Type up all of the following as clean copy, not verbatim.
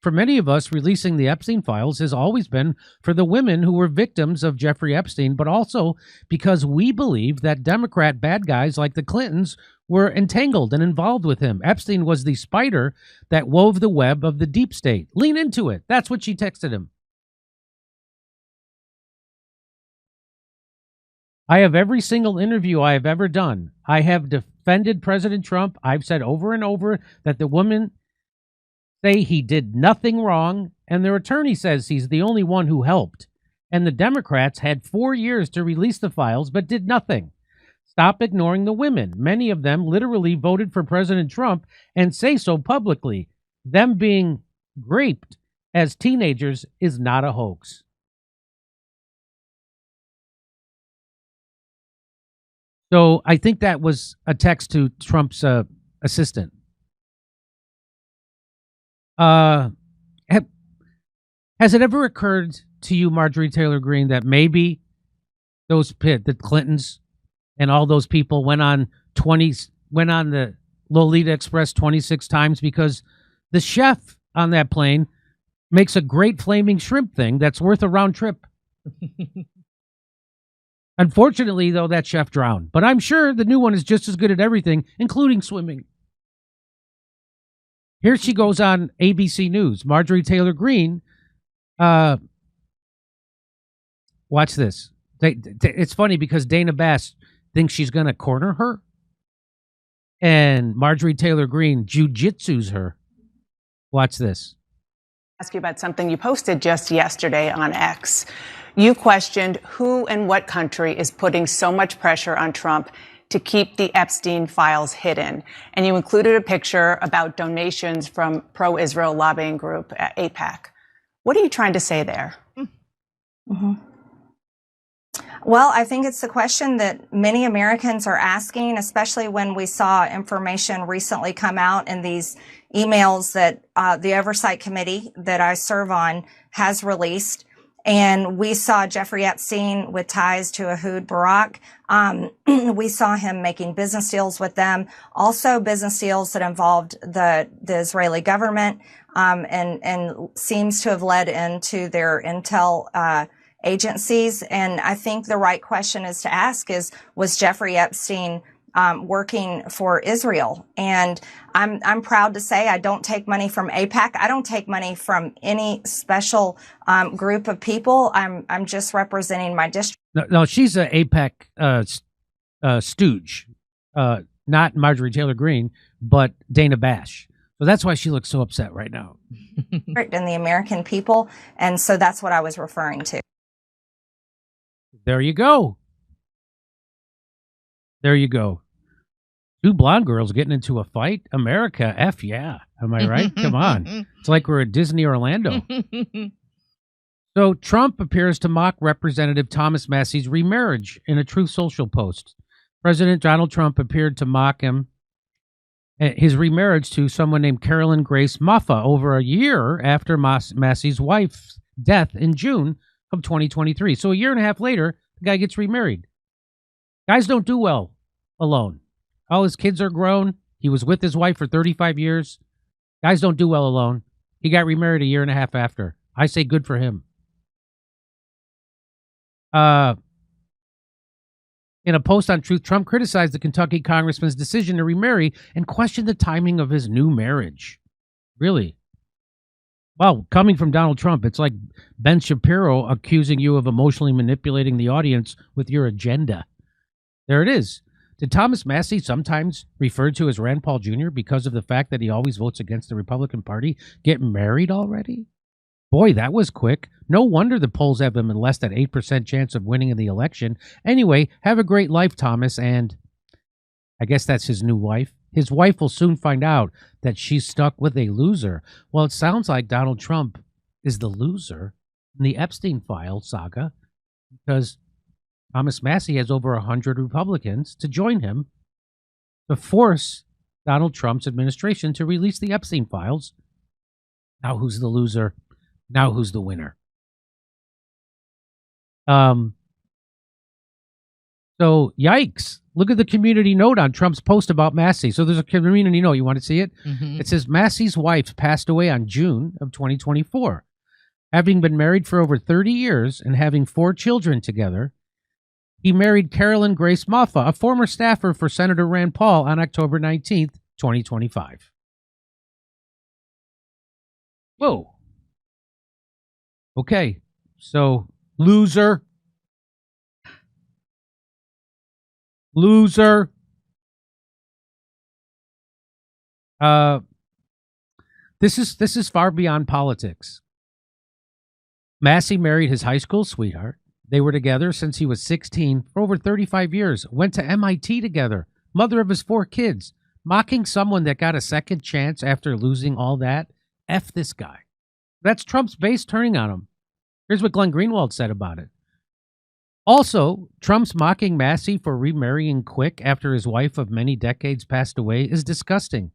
for many of us, releasing the Epstein files has always been for the women who were victims of Jeffrey Epstein, but also because we believe that Democrat bad guys like the Clintons were entangled and involved with him. Epstein was the spider that wove the web of the deep state. Lean into it. That's what she texted him. I have every single interview I have ever done. I have defended President Trump. I've said over and over that the women say he did nothing wrong, and their attorney says he's the only one who helped. And the Democrats had 4 years to release the files, but did nothing. Stop ignoring the women. Many of them literally voted for President Trump and say so publicly. Them being raped as teenagers is not a hoax. So I think that was a text to Trump's assistant. Has it ever occurred to you, Marjorie Taylor Greene, that maybe the Clintons and all those people went on the Lolita Express 26 times because the chef on that plane makes a great flaming shrimp thing that's worth a round trip? Unfortunately, though, that chef drowned. But I'm sure the new one is just as good at everything, including swimming. Here she goes on ABC News. Marjorie Taylor Greene. Watch this. It's funny because Dana Bash thinks she's going to corner her. And Marjorie Taylor Greene jujitsus her. Watch this. Ask you about something you posted just yesterday on X. You questioned who and what country is putting so much pressure on Trump to keep the Epstein files hidden. And you included a picture about donations from pro-Israel lobbying group AIPAC. What are you trying to say there? Mm-hmm. Well, I think it's the question that many Americans are asking, especially when we saw information recently come out in these emails that the Oversight Committee that I serve on has released. And we saw Jeffrey Epstein with ties to Ehud Barak. We saw him making business deals with them, also business deals that involved the Israeli government, and seems to have led into their intel agencies. And I think the right question is to ask is, was Jeffrey Epstein working for Israel? And I'm proud to say I don't take money from AIPAC. I don't take money from any special group of people. I'm just representing my district. No, she's a AIPAC stooge, not Marjorie Taylor Greene, but Dana Bash. So that's why she looks so upset right now. And the American people, and so that's what I was referring to. There you go. There you go. Two blonde girls getting into a fight. America, F yeah. Am I right? Come on. It's like we're at Disney Orlando. So Trump appears to mock Representative Thomas Massey's remarriage in a Truth Social post. President Donald Trump appeared to mock his remarriage to someone named Carolyn Grace Muffa over a year after Massey's wife's death in June of 2023. So a year and a half later, the guy gets remarried. Guys don't do well alone. All his kids are grown. He was with his wife for 35 years. Guys don't do well alone. He got remarried a year and a half after. I say good for him. In a post on Truth, Trump criticized the Kentucky congressman's decision to remarry and questioned the timing of his new marriage. Really? Well, coming from Donald Trump, it's like Ben Shapiro accusing you of emotionally manipulating the audience with your agenda. There it is. Did Thomas Massey, sometimes referred to as Rand Paul Jr. because of the fact that he always votes against the Republican Party, get married already? Boy, that was quick. No wonder the polls have him in less than 8% chance of winning in the election. Anyway, have a great life, Thomas, and I guess that's his new wife. His wife will soon find out that she's stuck with a loser. Well, it sounds like Donald Trump is the loser in the Epstein file saga because Thomas Massey has over 100 Republicans to join him to force Donald Trump's administration to release the Epstein files. Now who's the loser? Now who's the winner? So, yikes. Look at the community note on Trump's post about Massey. So there's a community note. You want to see it? Mhm. It says, Massey's wife passed away on June of 2024. Having been married for over 30 years and having 4 children together, he married Carolyn Grace Moffa, a former staffer for Senator Rand Paul, on October 19th, 2025. Whoa. Okay, so loser. Loser. This is far beyond politics. Massey married his high school sweetheart. They were together since he was 16 for over 35 years. Went to MIT together. Mother of his 4 kids. Mocking someone that got a second chance after losing all that. F this guy. That's Trump's base turning on him. Here's what Glenn Greenwald said about it. Also, Trump's mocking Massey for remarrying quick after his wife of many decades passed away is disgusting,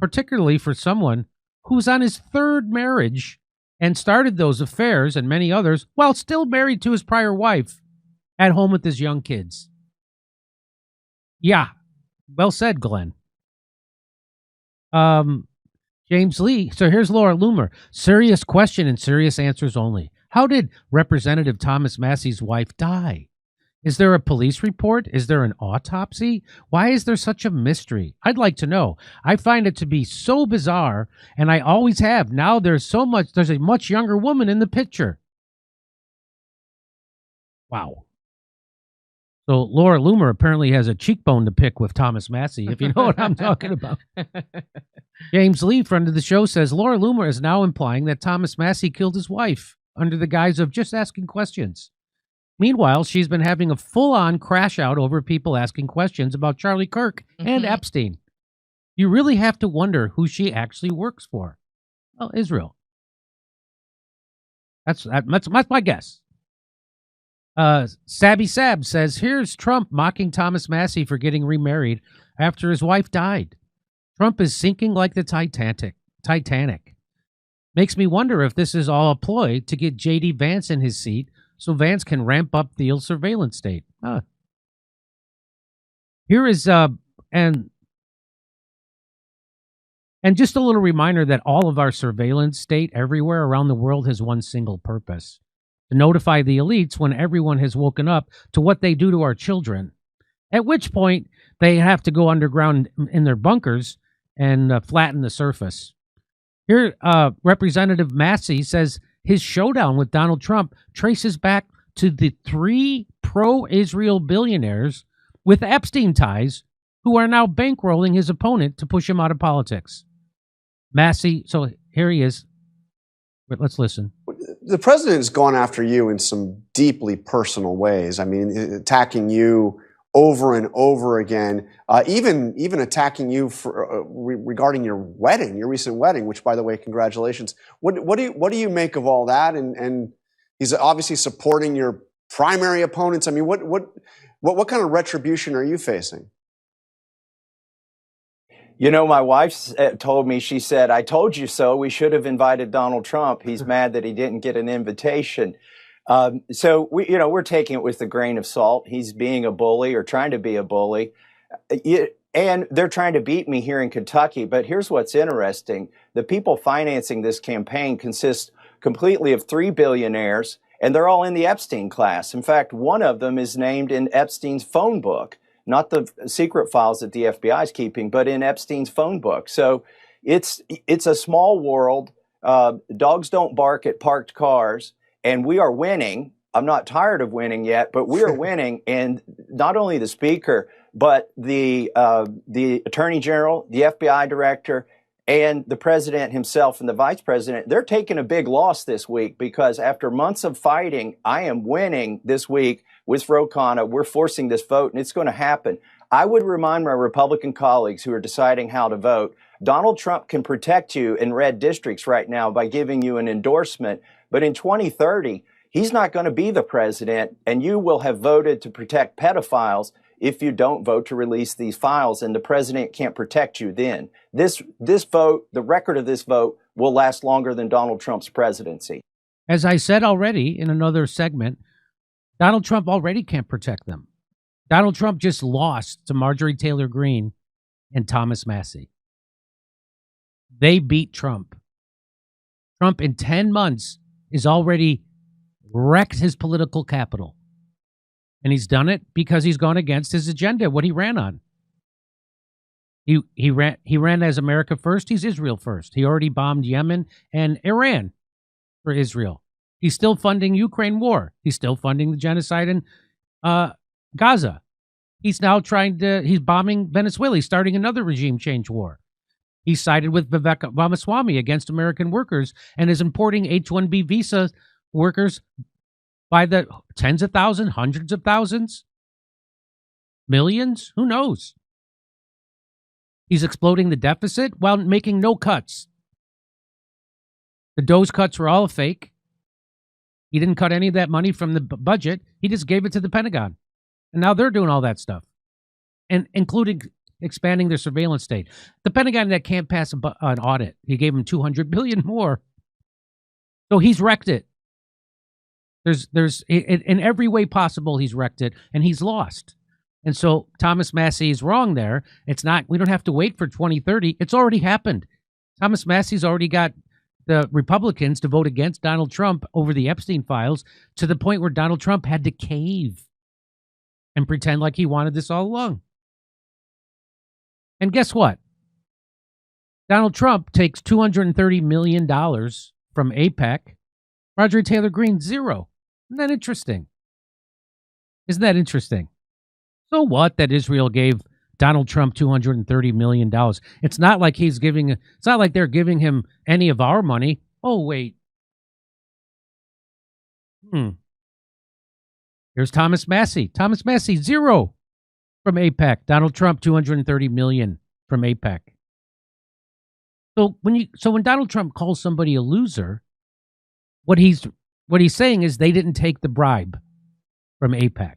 particularly for someone who's on his 3rd marriage and started those affairs and many others while still married to his prior wife at home with his young kids. Yeah, well said, Glenn. James Lee. So here's Laura Loomer. Serious question and serious answers only. How did Representative Thomas Massey's wife die? Is there a police report? Is there an autopsy? Why is there such a mystery? I'd like to know. I find it to be so bizarre, and I always have. Now there's a much younger woman in the picture. Wow. So Laura Loomer apparently has a cheekbone to pick with Thomas Massey, if you know what I'm talking about. James Lee, friend of the show, says Laura Loomer is now implying that Thomas Massey killed his wife under the guise of just asking questions. Meanwhile, she's been having a full-on crash out over people asking questions about Charlie Kirk and Epstein. You really have to wonder who she actually works for. Well, Israel. That's my guess. Sabby Sab says, here's Trump mocking Thomas Massey for getting remarried after his wife died. Trump is sinking like the Titanic. Makes me wonder if this is all a ploy to get J.D. Vance in his seat so Vance can ramp up Thiel's surveillance state. Here is, and just a little reminder that all of our surveillance state everywhere around the world has one single purpose: to notify the elites when everyone has woken up to what they do to our children, at which point they have to go underground in their bunkers and flatten the surface. Here, Representative Massey says his showdown with Donald Trump traces back to the 3 pro-Israel billionaires with Epstein ties who are now bankrolling his opponent to push him out of politics. Massey, so here he is. Let's listen. The president's gone after you in some deeply personal ways. I mean, attacking you over and over again, even attacking you for regarding your wedding, your recent wedding, which, by the way, congratulations. What do you make of all that? And he's obviously supporting your primary opponents. I mean, what kind of retribution are you facing? You know, my wife told me, she said, I told you so. We should have invited Donald Trump. He's mad that he didn't get an invitation. So we're taking it with a grain of salt. He's being a bully or trying to be a bully. And they're trying to beat me here in Kentucky. But here's what's interesting. The people financing this campaign consist completely of 3 billionaires, and they're all in the Epstein class. In fact, one of them is named in Epstein's phone book, not the secret files that the FBI is keeping, but in Epstein's phone book. So it's a small world. Dogs don't bark at parked cars. And we are winning. I'm not tired of winning yet, but we are winning. And not only the speaker, but the attorney general, the FBI director, and the president himself and the vice president, they're taking a big loss this week because after months of fighting, I am winning this week with Ro Khanna. We're forcing this vote, and it's going to happen. I would remind my Republican colleagues who are deciding how to vote, Donald Trump can protect you in red districts right now by giving you an endorsement. But in 2030, he's not going to be the president, and you will have voted to protect pedophiles if you don't vote to release these files, and the president can't protect you then. This vote, the record of this vote, will last longer than Donald Trump's presidency. As I said already in another segment, Donald Trump already can't protect them. Donald Trump just lost to Marjorie Taylor Greene and Thomas Massie. They beat Trump. Trump in 10 months is already wrecked his political capital. And he's done it because he's gone against his agenda, what he ran on. He ran as America first. He's Israel first. He already bombed Yemen and Iran for Israel. He's still funding Ukraine war. He's still funding the genocide in Gaza. He's now he's bombing Venezuela. He's starting another regime change war. He sided with Vivek Ramaswamy against American workers and is importing H-1B visa workers by the tens of thousands, hundreds of thousands, millions, who knows? He's exploding the deficit while making no cuts. The Doe's cuts were all a fake. He didn't cut any of that money from the budget. He just gave it to the Pentagon. And now they're doing all that stuff, and including expanding their surveillance state. The Pentagon that can't pass an audit. He gave them $200 billion more. So he's wrecked it. There's in every way possible, he's wrecked it, and he's lost. And so Thomas Massie is wrong there. It's not, we don't have to wait for 2030. It's already happened. Thomas Massie's already got the Republicans to vote against Donald Trump over the Epstein files to the point where Donald Trump had to cave and pretend like he wanted this all along. And guess what? Donald Trump takes $230 million from AIPAC. Marjorie Taylor Greene, zero. Isn't that interesting? Isn't that interesting? So what that Israel gave Donald Trump $230 million? It's not like it's not like they're giving him any of our money. Oh, wait. Here's Thomas Massie. Thomas Massie, zero from AIPAC. Donald Trump, $230 million from AIPAC. So when Donald Trump calls somebody a loser, what he's saying is they didn't take the bribe from AIPAC.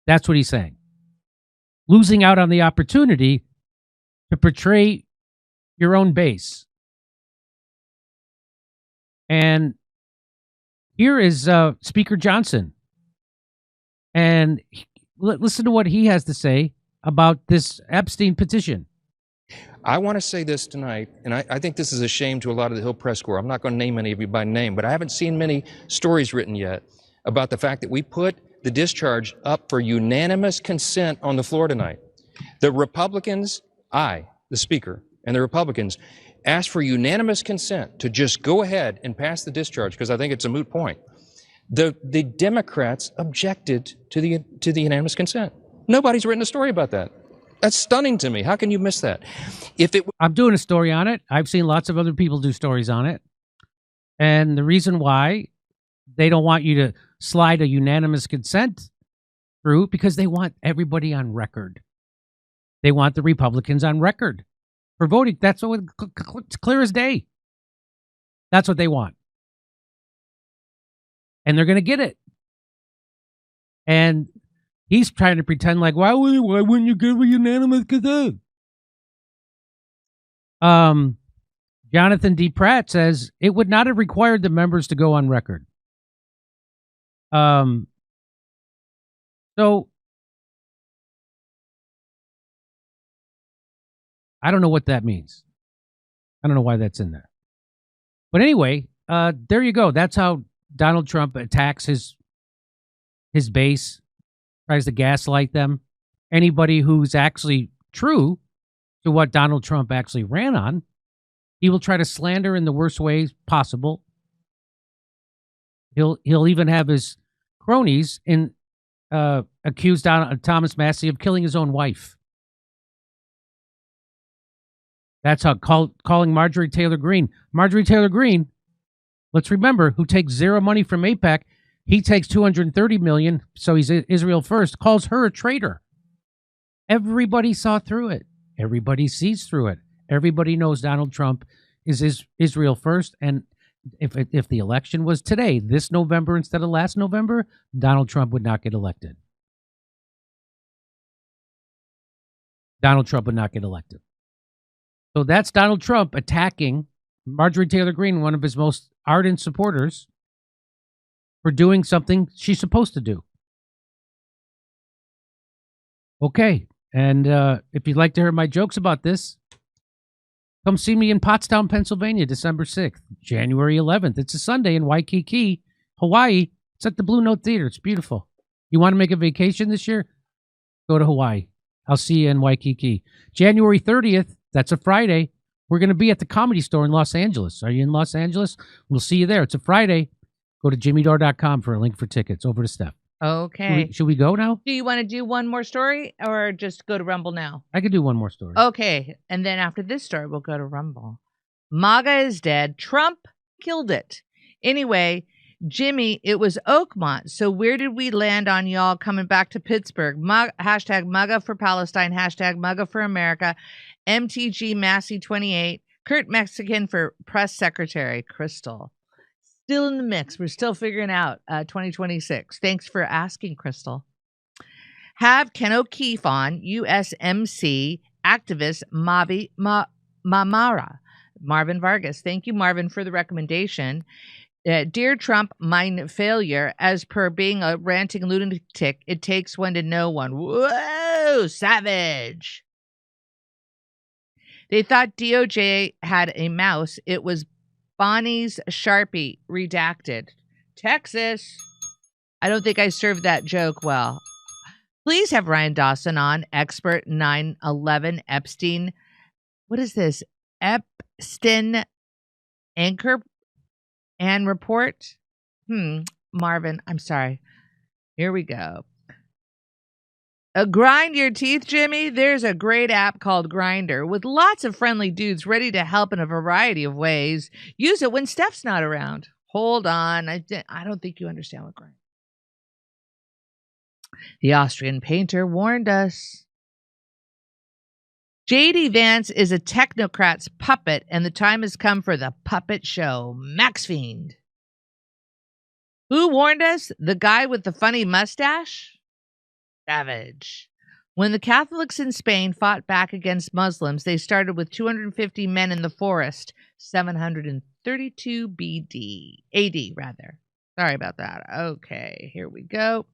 That's what he's saying. Losing out on the opportunity to portray your own base. And here is Speaker Johnson. And listen to what he has to say about this Epstein petition. I want to say this tonight, and I think this is a shame to a lot of the Hill Press Corps. I'm not going to name any of you by name, but I haven't seen many stories written yet about the fact that we put the discharge up for unanimous consent on the floor tonight. The Republicans, the Speaker, and the Republicans asked for unanimous consent to just go ahead and pass the discharge because I think it's a moot point. The Democrats objected to the unanimous consent. Nobody's written a story about that. That's stunning to me. How can you miss that? I'm doing a story on it. I've seen lots of other people do stories on it. And the reason why they don't want you to slide a unanimous consent through, because they want everybody on record. They want the Republicans on record for voting. That's what it's clear as day. That's what they want. And they're going to get it. And he's trying to pretend like, why wouldn't you give a unanimous consent? Jonathan D. Pratt says it would not have required the members to go on record. So I don't know what that means. I don't know why that's in there. But anyway, there you go. That's how Donald Trump attacks his base, tries to gaslight them. Anybody who's actually true to what Donald Trump actually ran on, he will try to slander in the worst ways possible. He'll even have his cronies accuse Thomas Massie of killing his own wife. That's how calling Marjorie Taylor Greene. Marjorie Taylor Greene, let's remember, who takes zero money from AIPAC. He takes $230 million, so he's Israel first, calls her a traitor. Everybody saw through it. Everybody sees through it. Everybody knows Donald Trump is Israel first, and if the election was today, this November instead of last November, Donald Trump would not get elected. Donald Trump would not get elected. So that's Donald Trump attacking Marjorie Taylor Greene, one of his most ardent supporters, for doing something she's supposed to do. Okay. And if you'd like to hear my jokes about this, come see me in Pottstown, Pennsylvania, December 6th, January 11th. It's a Sunday in Waikiki, Hawaii. It's at the Blue Note Theater. It's beautiful. You want to make a vacation this year? Go to Hawaii. I'll see you in Waikiki. January 30th, that's a Friday. We're going to be at the Comedy Store in Los Angeles. Are you in Los Angeles? We'll see you there. It's a Friday. Go to jimmydore.com for a link for tickets. Over to Steph. Okay. Should we go now? Do you want to do one more story or just go to Rumble now? I could do one more story. Okay. And then after this story, we'll go to Rumble. MAGA is dead. Trump killed it. Anyway, Jimmy, it was Oakmont. So where did we land on y'all coming back to Pittsburgh? Hashtag MAGA for Palestine. Hashtag MAGA for America. MTG Massey 28. Kurt Mexican for press secretary. Crystal. Still in the mix. We're still figuring out 2026. Thanks for asking, Crystal. Have Ken O'Keefe on, USMC activist Mamara. Marvin Vargas. Thank you, Marvin, for the recommendation. Dear Trump, mine failure. As per being a ranting lunatic, it takes one to know one. Whoa, savage. They thought DOJ had a mouse. It was Bonnie's Sharpie, redacted. Texas. I don't think I served that joke well. Please have Ryan Dawson on, expert 9/11 Epstein. What is this? Epstein anchor and report? Marvin, I'm sorry. Here we go. Grind your teeth, Jimmy. There's a great app called Grindr with lots of friendly dudes ready to help in a variety of ways. Use it when Steph's not around. Hold on. I don't think you understand what Grindr. The Austrian painter warned us. J.D. Vance is a technocrat's puppet, and the time has come for the puppet show. Max Fiend. Who warned us? The guy with the funny mustache? Savage. When the Catholics in Spain fought back against Muslims, they started with 250 men in the forest, 732 AD, rather. Sorry about that. Okay, here we go.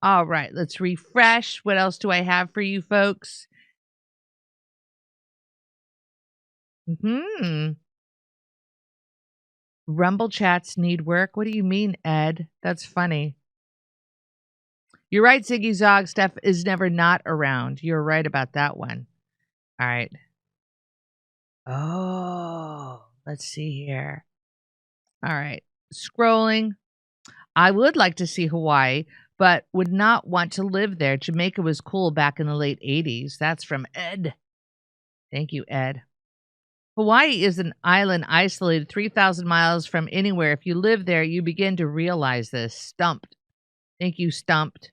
All right, let's refresh. What else do I have for you folks? Rumble chats need work. What do you mean, Ed? That's funny. You're right, Ziggy Zog. Steph is never not around. You're right about that one. All right. Oh, let's see here. All right. Scrolling. I would like to see Hawaii, but would not want to live there. Jamaica was cool back in the late 80s. That's from Ed. Thank you, Ed. Hawaii is an island isolated 3,000 miles from anywhere. If you live there, you begin to realize this. Stumped. Thank you, Stumped.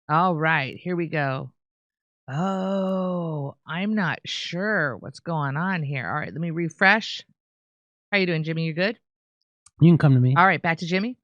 All right, here we go. Oh, I'm not sure what's going on here. All right, let me refresh. How you doing, Jimmy? You good? You can come to me. All right, back to Jimmy.